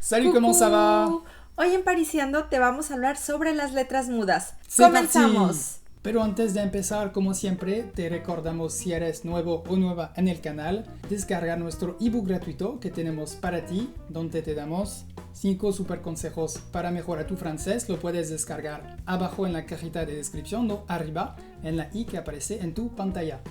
Salut, comment ça va? Hoy en Parisiando te vamos a hablar sobre las letras mudas. C'est ¡Comenzamos! parti. Pero antes de empezar, como siempre, te recordamos si eres nuevo o nueva en el canal, descarga nuestro ebook gratuito que tenemos para ti, donde te damos 5 super consejos para mejorar tu francés. Lo puedes descargar abajo en la cajita de descripción o arriba en la i que aparece en tu pantalla.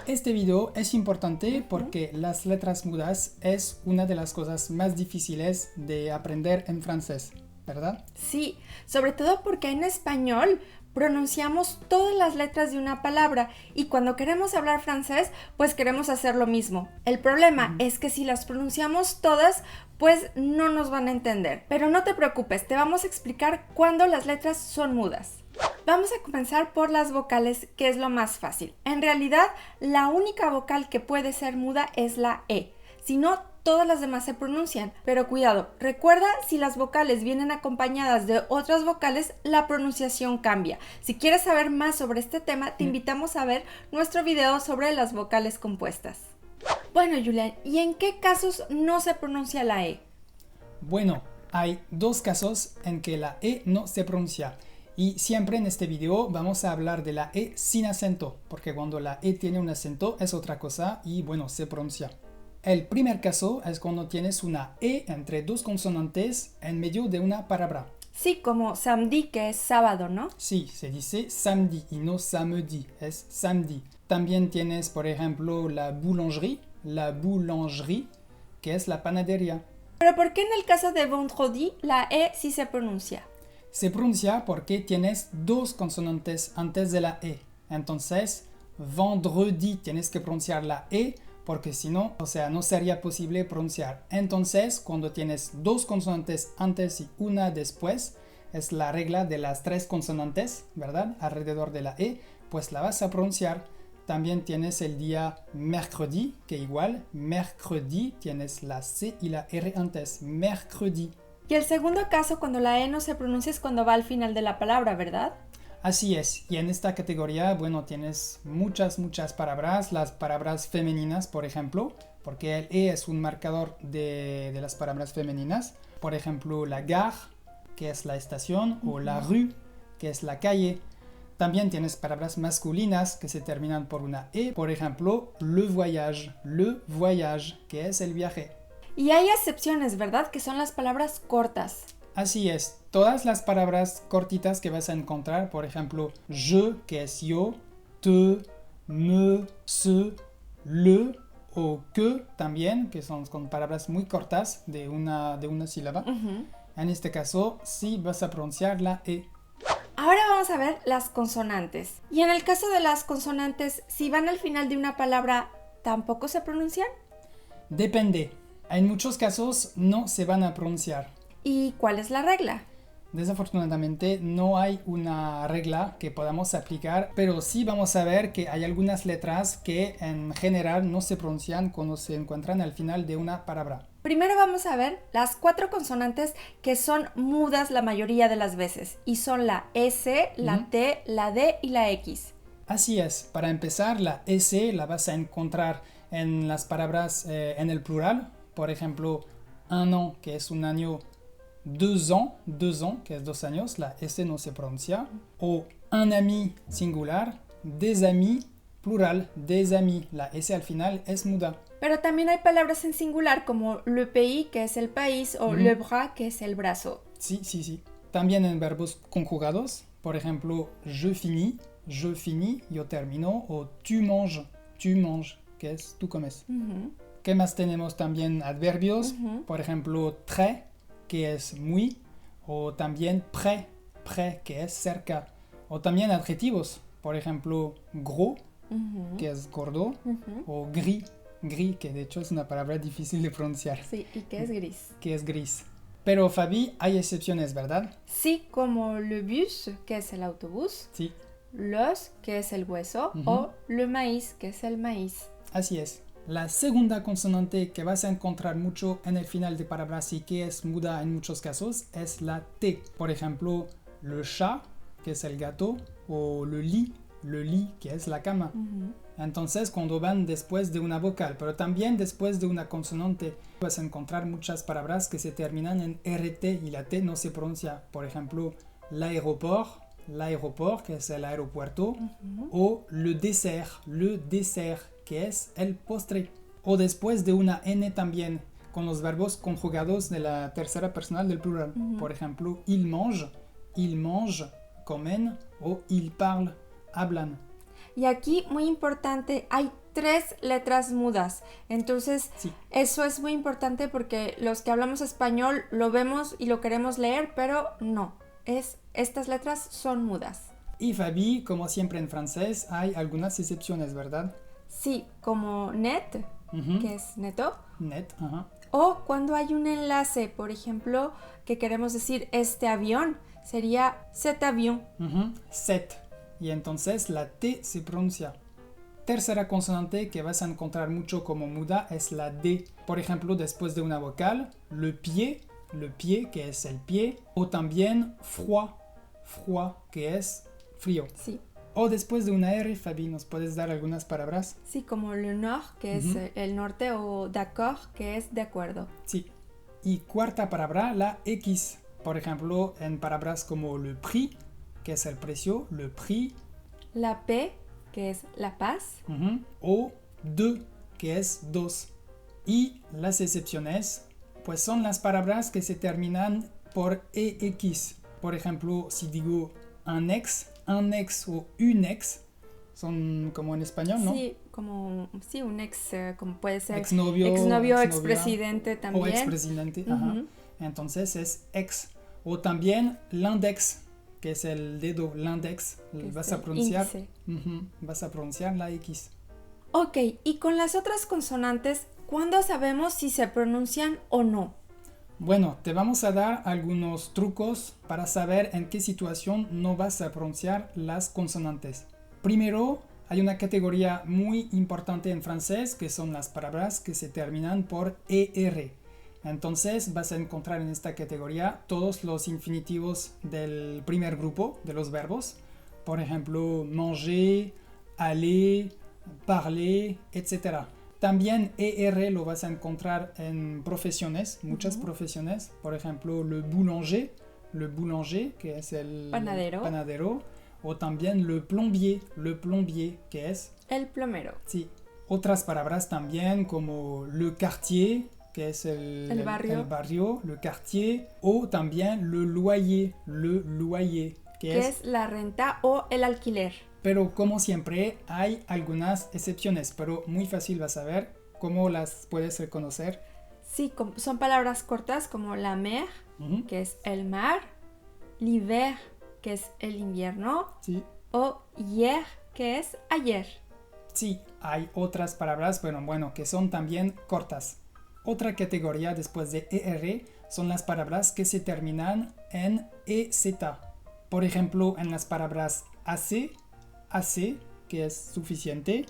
Este video es importante porque las letras mudas es una de las cosas más difíciles de aprender en francés, ¿verdad? Sí, sobre todo porque en español pronunciamos todas las letras de una palabra y cuando queremos hablar francés, pues queremos hacer lo mismo. El problema es que si las pronunciamos todas, pues no nos van a entender. Pero no te preocupes, te vamos a explicar cuándo las letras son mudas. Vamos a comenzar por las vocales, que es lo más fácil. En realidad, la única vocal que puede ser muda es la E. Si no, todas las demás se pronuncian. Pero cuidado, recuerda, si las vocales vienen acompañadas de otras vocales, la pronunciación cambia. Si quieres saber más sobre este tema, te invitamos a ver nuestro video sobre las vocales compuestas. Bueno, Julián, ¿y en qué casos no se pronuncia la E? Bueno, hay dos casos en que la E no se pronuncia. Y siempre en este video vamos a hablar de la E sin acento, porque cuando la E tiene un acento es otra cosa y bueno, se pronuncia. El primer caso es cuando tienes una E entre dos consonantes en medio de una palabra. Sí, como samedi, que es sábado, ¿no? Sí, se dice samedi y no samedi, es samedi. También tienes, por ejemplo, la boulangerie, que es la panadería. Pero ¿por qué en el caso de vendredi la E sí se pronuncia? Se pronuncia porque tienes dos consonantes antes de la E. Entonces, vendredi tienes que pronunciar la E porque si no, no sería posible pronunciar. Entonces, cuando tienes dos consonantes antes y una después, es la regla de las tres consonantes, ¿verdad? Alrededor de la E, pues la vas a pronunciar. También tienes el día mercredi, que igual, mercredi, tienes la C y la R antes, mercredi. Y el segundo caso, cuando la E no se pronuncia, es cuando va al final de la palabra, ¿verdad? Así es, y en esta categoría, bueno, tienes muchas palabras, las palabras femeninas, por ejemplo, porque el E es un marcador de las palabras femeninas. Por ejemplo, la gare, que es la estación, o la rue, que es la calle. También tienes palabras masculinas que se terminan por una E, por ejemplo, le voyage, que es el viaje. Y hay excepciones, ¿verdad? Que son las palabras cortas. Así es, todas las palabras cortitas que vas a encontrar, por ejemplo, je, que es yo, te, me, se, le, o que también, que son con palabras muy cortas de una sílaba. En este caso, sí vas a pronunciar la E. Ahora vamos a ver las consonantes. Y en el caso de las consonantes, si van al final de una palabra, ¿tampoco se pronuncian? Depende. En muchos casos no se van a pronunciar. ¿Y cuál es la regla? Desafortunadamente no hay una regla que podamos aplicar, pero sí vamos a ver que hay algunas letras que en general no se pronuncian cuando se encuentran al final de una palabra. Primero vamos a ver las 4 consonantes que son mudas la mayoría de las veces, y son la S, la T, la D y la X. Así es, para empezar la S la vas a encontrar en las palabras en el plural, por ejemplo, un an, que es un año, deux ans, que es 2 años, la S no se pronuncia, o un ami singular, des amis, plural, des amis, la S al final es muda. Pero también hay palabras en singular como le pays, que es el país, o le bras, que es el brazo. Sí. También en verbos conjugados, por ejemplo, je finis, yo termino, o tu manges, que es tú comes. ¿Qué más tenemos? También adverbios, por ejemplo, très, que es muy, o también près, que es cerca, o también adjetivos, por ejemplo, gros, que es gordo, o gris, que de hecho es una palabra difícil de pronunciar. Sí, y que es gris. Que es gris. Pero Fabi, hay excepciones, ¿verdad? Sí, como le bus, que es el autobús, Sí. l'os, que es el hueso, o le maíz, que es el maíz. Así es. La segunda consonante que vas a encontrar mucho en el final de palabras y que es muda en muchos casos es la T. Por ejemplo, le chat, que es el gato, o le lit, que es la cama. Entonces, cuando van después de una vocal, pero también después de una consonante, vas a encontrar muchas palabras que se terminan en RT y la T no se pronuncia. Por ejemplo, l'aéroport, que es el aeropuerto, o le dessert, que es el postre. O después de una N también, con los verbos conjugados de la tercera personal del plural. Por ejemplo, il mange, comen, o il parle, hablan. Y aquí, muy importante, hay 3 letras mudas. Entonces, Sí. Eso es muy importante porque los que hablamos español lo vemos y lo queremos leer, pero no. Estas letras son mudas. Y Fabi, como siempre en francés, hay algunas excepciones, ¿verdad? Sí, como net, que es neto. Net, ajá. O cuando hay un enlace, por ejemplo, que queremos decir este avión, sería cet avion. Set. Y entonces la T se pronuncia. Tercera consonante que vas a encontrar mucho como muda es la D. Por ejemplo, después de una vocal, le pie, que es el pie, o también froid, que es frío. Sí. O después de una R, Fabi, ¿nos puedes dar algunas palabras? Sí, como le nord, que es el norte, o d'accord, que es de acuerdo. Sí. Y cuarta palabra, la X. Por ejemplo, en palabras como le prix, que es el precio, le prix. La P, que es la paz. O deux, que es dos. Y las excepciones, pues son las palabras que se terminan por EX. Por ejemplo, si digo un ex o une ex, son como en español, ¿no? Sí, como un ex, como puede ser exnovio, expresidente también. O expresidente, ajá. Entonces es ex. O también l'index, que es el dedo, l'index. Vas a pronunciar la X. Ok, y con las otras consonantes, ¿cuándo sabemos si se pronuncian o no? Bueno, te vamos a dar algunos trucos para saber en qué situación no vas a pronunciar las consonantes. Primero, hay una categoría muy importante en francés que son las palabras que se terminan por ER. Entonces vas a encontrar en esta categoría todos los infinitivos del primer grupo de los verbos. Por ejemplo, manger, aller, parler, etc. También ER lo vas a encontrar en profesiones, muchas profesiones. Por ejemplo, le boulanger, que es el panadero. O también le plombier, que es el plomero. Sí. Otras palabras también como le quartier, que es el barrio, le quartier, o también le loyer, que es la renta o el alquiler. Pero como siempre hay algunas excepciones, pero muy fácil vas a ver cómo las puedes reconocer. Sí, son palabras cortas como la mer, que es el mar, l'hiver, que es el invierno, sí. O hier, que es ayer. Sí, hay otras palabras, pero bueno, que son también cortas. Otra categoría después de ER son las palabras que se terminan en EZ. Por ejemplo, en las palabras AC, que es suficiente,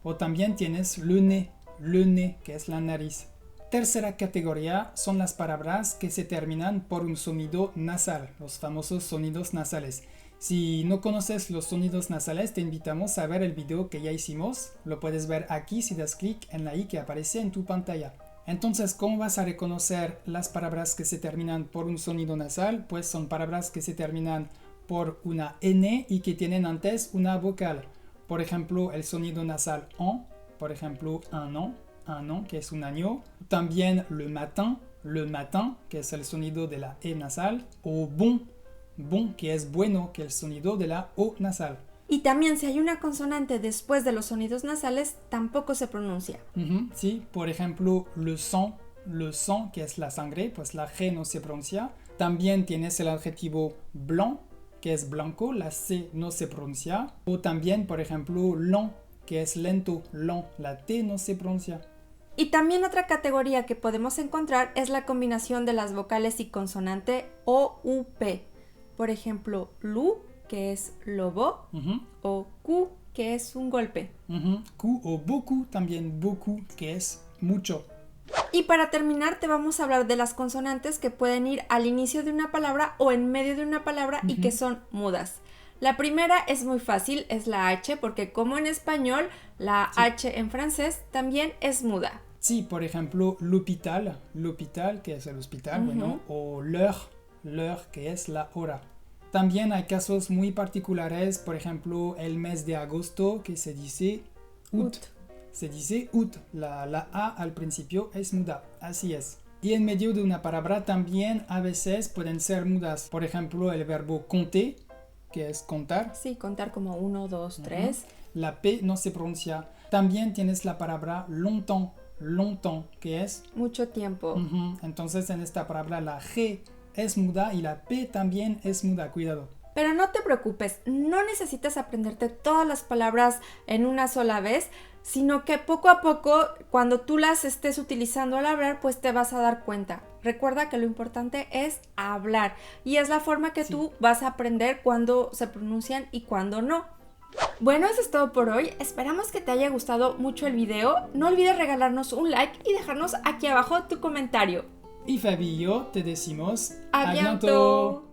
o también tienes le nez, que es la nariz. Tercera categoría son las palabras que se terminan por un sonido nasal, los famosos sonidos nasales. Si no conoces los sonidos nasales, te invitamos a ver el video que ya hicimos. Lo puedes ver aquí si das clic en la i que aparece en tu pantalla. Entonces, ¿cómo vas a reconocer las palabras que se terminan por un sonido nasal? Pues son palabras que se terminan por una N y que tienen antes una vocal. Por ejemplo, el sonido nasal en, por ejemplo, un an, que es un año. También le matin, que es el sonido de la E nasal. O bon, que es bueno, que es el sonido de la O nasal. Y también si hay una consonante después de los sonidos nasales, tampoco se pronuncia. Sí, por ejemplo, le sang, que es la sangre, pues la G no se pronuncia. También tienes el adjetivo blanc, que es blanco, la C no se pronuncia. O también, por ejemplo, lent, que es lento, la T no se pronuncia. Y también otra categoría que podemos encontrar es la combinación de las vocales y consonante O, U, P. Por ejemplo, lu, que es lobo, o ku, que es un golpe. Ku o beaucoup, también beaucoup, que es mucho. Y para terminar te vamos a hablar de las consonantes que pueden ir al inicio de una palabra o en medio de una palabra y que son mudas. La primera es muy fácil, es la H, porque como en español, la H en francés también es muda. Sí, por ejemplo, l'hôpital, que es el hospital, bueno, o l'heure, que es la hora. También hay casos muy particulares, por ejemplo, el mes de agosto, que se dice août. Se dice août, la A al principio es muda, así es. Y en medio de una palabra también a veces pueden ser mudas. Por ejemplo, el verbo compter, que es contar. Sí, contar como 1, 2, 3. La P no se pronuncia. También tienes la palabra longtemps, que es mucho tiempo. Entonces en esta palabra la G es muda y la P también es muda, cuidado. Pero no te preocupes, no necesitas aprenderte todas las palabras en una sola vez, sino que poco a poco, cuando tú las estés utilizando al hablar, pues te vas a dar cuenta. Recuerda que lo importante es hablar y es la forma que tú vas a aprender cuándo se pronuncian y cuándo no. Bueno, eso es todo por hoy. Esperamos que te haya gustado mucho el video. No olvides regalarnos un like y dejarnos aquí abajo tu comentario. Y Fabi y yo te decimos ¡A bientôt!